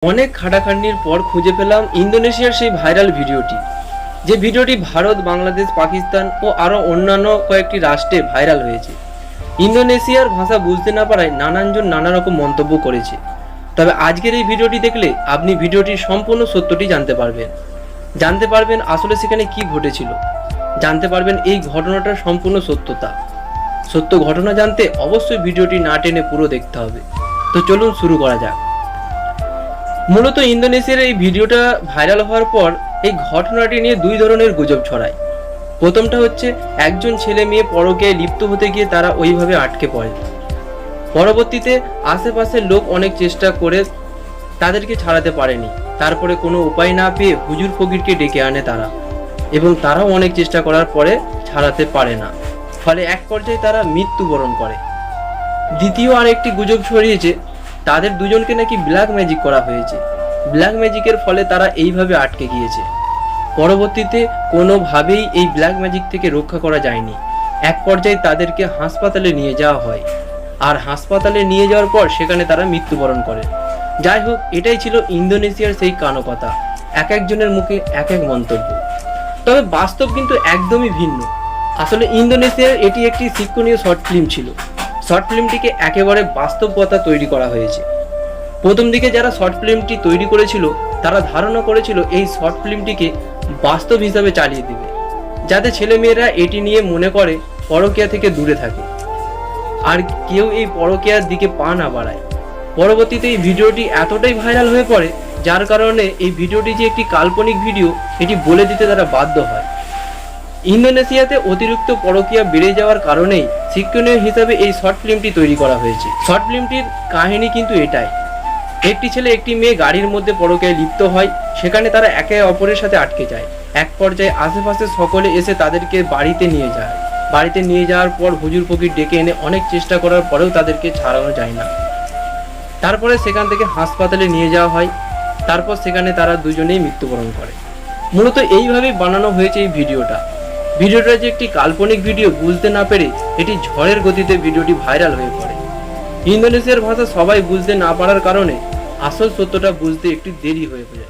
অনেক খাটাখাটনির পর খুঁজে পেলাম ইন্দোনেশিয়ার সেই ভাইরাল ভিডিওটি, যে ভিডিওটি ভারত, বাংলাদেশ, পাকিস্তান ও আরও অন্যান্য কয়েকটি রাষ্ট্রে ভাইরাল হয়েছে। ইন্দোনেশিয়ার ভাষা বুঝতে না পারায় নানানজন নানা রকম মন্তব্য করেছে। তবে আজকের এই ভিডিওটি দেখলে আপনি ভিডিওটির সম্পূর্ণ সত্যটি জানতে পারবেন আসলে সেখানে কি ঘটেছিল, জানতে পারবেন এই ঘটনাটার সম্পূর্ণ সত্য ঘটনা জানতে অবশ্যই ভিডিওটি না টেনে পুরো দেখতে হবে। তো চলুন শুরু করা যাক। মূলত ইন্দোনেশিয়ার এই ভিডিওটা ভাইরাল হওয়ার পর এই ঘটনাটি নিয়ে দুই ধরনের গুজব ছড়ায়। প্রথমটা হচ্ছে একজন ছেলে মেয়ে পরকীয়ায় লিপ্ত হতে গিয়ে তারা ওইভাবে আটকে পড়ে। পরবর্তীতে আশেপাশের লোক অনেক চেষ্টা করে তাদেরকে ছাড়াতে পারেনি। তারপরে কোনো উপায় না পেয়ে হুজুর ফকিরকে ডেকে আনে তারা, এবং তারাও অনেক চেষ্টা করার পরে ছাড়াতে পারে না। ফলে এক পর্যায়ে তারা মৃত্যুবরণ করে। দ্বিতীয় আরেকটি গুজব ছড়িয়েছে তাদের দুজনকে নাকি ব্ল্যাক ম্যাজিক করা হয়েছে। ব্ল্যাক ম্যাজিকের ফলে তারা এইভাবে আটকে গিয়েছে। পরবর্তীতে কোনোভাবেই এই ব্ল্যাক ম্যাজিক থেকে রক্ষা করা যায়নি। এক পর্যায়ে তাদেরকে হাসপাতালে নিয়ে যাওয়া হয়, আর হাসপাতালে নিয়ে যাওয়ার পর সেখানে তারা মৃত্যুবরণ করে। যাই হোক, এটাই ছিল ইন্দোনেশিয়ার সেই কানকথা, এক একজনের মুখে এক এক মন্তব্য। তবে বাস্তব কিন্তু একদমই ভিন্ন। আসলে ইন্দোনেশিয়ার এটি একটি শিক্ষণীয় শর্ট ফিল্ম ছিল। শর্ট ফিল্মটিকে একেবারে বাস্তবতা তৈরি করা হয়েছে। প্রথম দিকে যারা শর্ট ফিল্মটি তৈরি করেছিল তারা ধারণা করেছিল এই শর্ট ফিল্মটিকে বাস্তব হিসাবে চালিয়ে দিবে, যাতে ছেলেমেয়েরা এটি নিয়ে মনে করে পরকীয়া থেকে দূরে থাকে, আর কেউ এই পরকীয়ার দিকে পা না বাড়ায়। পরবর্তীতে এই ভিডিওটি এতটাই ভাইরাল হয়ে পড়ে, যার কারণে এই ভিডিওটি যে একটি কাল্পনিক ভিডিও এটি বলে দিতে তারা বাধ্য হয়। ইন্দোনেশিয়াতে অতিরিক্ত পরকীয়া বেড়ে যাওয়ার কারণেই শিক্ষণীয় হিসাবে এই শর্ট ফিল্মটি তৈরি করা হয়েছে। শর্ট ফিল্মটির কাহিনী কিন্তু এটাই: একটি ছেলে একটি মেয়ে গাড়ির মধ্যে পরকীয়ায় লিপ্ত হয়, সেখানে তারা একে অপরের সাথে আটকে যায়। এক পর্যায়ে আশেপাশে সকলে এসে তাদেরকে বাড়িতে নিয়ে যায়। বাড়িতে নিয়ে যাওয়ার পর হুজুর ফকির ডেকে এনে অনেক চেষ্টা করার পরেও তাদেরকে ছাড়ানো যায় না। তারপরে সেখান থেকে হাসপাতালে নিয়ে যাওয়া হয়। তারপর সেখানে তারা দুজনেই মৃত্যুবরণ করে। মূলত এইভাবেই বানানো হয়েছে এই ভিডিওটা যে একটি কাল্পনিক ভিডিও বুঝতে না পেরে এটি ঝড়ের গতিতে ভিডিওটি ভাইরাল হয়ে পড়ে। ইন্দোনেশিয়ার ভাষা সবাই বুঝতে না পারার কারণে আসল সত্যটা বুঝতে একটু দেরি হয়ে যায়।